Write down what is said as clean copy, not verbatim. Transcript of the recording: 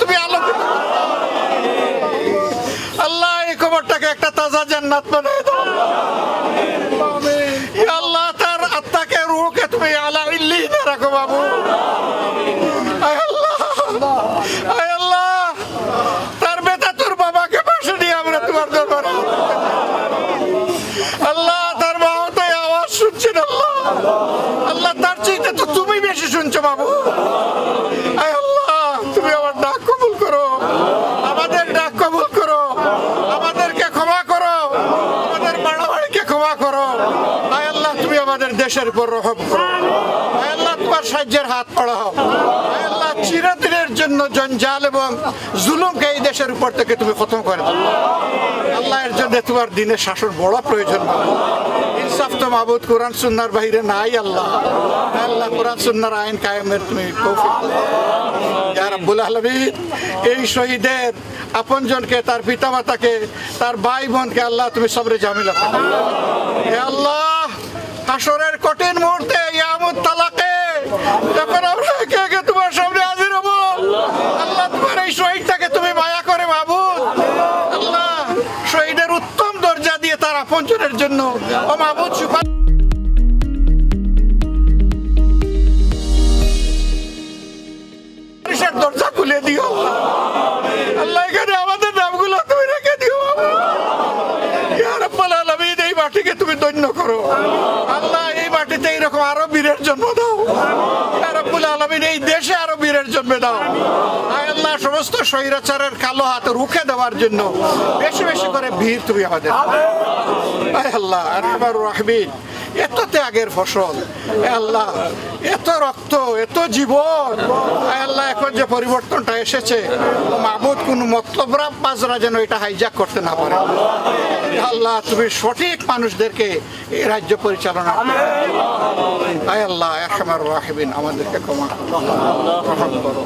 তুমি আলোকিত আল্লাহ, এই খবরটাকে একটা তাজা জান্নাত বানিয়ে দাও আল্লাহ। তার আত্মাকে রূহকে তুমি আলা ইল্লিয়িনে রাখো বাবু। আয় আল্লাহ, তার বেতাতুর বাবাকে পাশে নিয়ে আমরা তোমার দরবারে আল্লাহ, তার বাবা তো আওয়াজ শুনছেন আল্লাহ। আল্লাহ, তার চাইতে তো তুমি বেশি শুনছো বাবু। আয় আল্লাহ, তুমি আমার ডাক কবুল করো, আমাদের ডাক কবুল করো, আমাদেরকে ক্ষমা করো, আমাদের বাড়াবাড়িকে ক্ষমা করো। আয় আল্লাহ, তুমি আমাদের দেশের উপর রহম করো। আয় আল্লাহ, তোমার সাহায্যের হাত বাড়াও। আয় আল্লাহ, চিরদিনের জন্য জঞ্জাল এবং জুলুমকে এই দেশের উপর থেকে তুমি খতম করে দাও আল্লাহ। এর জন্য তোমার দিনের শাসন বড় প্রয়োজন। ইনসাফ তো মাবুদ কোরআন সুন্নাহর বাইরে নাই আল্লাহ। আল্লাহ, কোরআন সুন্নাহর আইন কায়েমের তুমি তৌফিক দাও ইয়া রাব্বুল আলামিন। এই শহীদের আপনজনকে, তার পিতামাতাকে, তার ভাই বোনকে আল্লাহ তুমি সবরে জামিলা দাও হে আল্লাহ। হাসরের কঠিন মুহূর্তে ইয়ামুত তালাকে যখন আমরা একে একে তোমার সামনে হাজির হব আল্লাহ, তোমার এই শহীদটাকে তুমি মায়া করে মাবুদ আল্লাহ, শহীদের উত্তম দরজা দিয়ে তার আপনজনের জন্য ও মাবুদ সুপারিশের দরজা খুলে দিও আল্লাহ। এখানে আমাদের নামগুলো তুমি রেখে দিও ইয়া রাব্বুল আলামিন। এই মাটিকে তুমি ধন্য করো আল্লাহ। এই মাটিতে এইরকম আরো বীরের জন্ম দাও ইয়া রাব্বুল আলামিন। এই দেশে আরো বীরের জন্ম দাও আয় আল্লাহ। সমস্ত স্বৈরাচারের কালো হাত রুখে দেওয়ার জন্য বেশি বেশি করে ভিড় তুমি আমাদের আয় আল্লাহ। আরহামার রাহিমিন, এত ত্যাগের ফসল আল্লাহ, এত রক্ত, এত জীবন আল্লাহ, এখন যে পরিবর্তনটা এসেছে মাবুদ কোন মতলবরাবাজরা যেন এটা হাইজ্যাক করতে না পারে আল্লাহ। তুমি সঠিক মানুষদেরকে এই রাজ্য পরিচালনা আয় আল্লাহ। আরহামার রাহিমিন, আমাদেরকে ক্ষমা করো।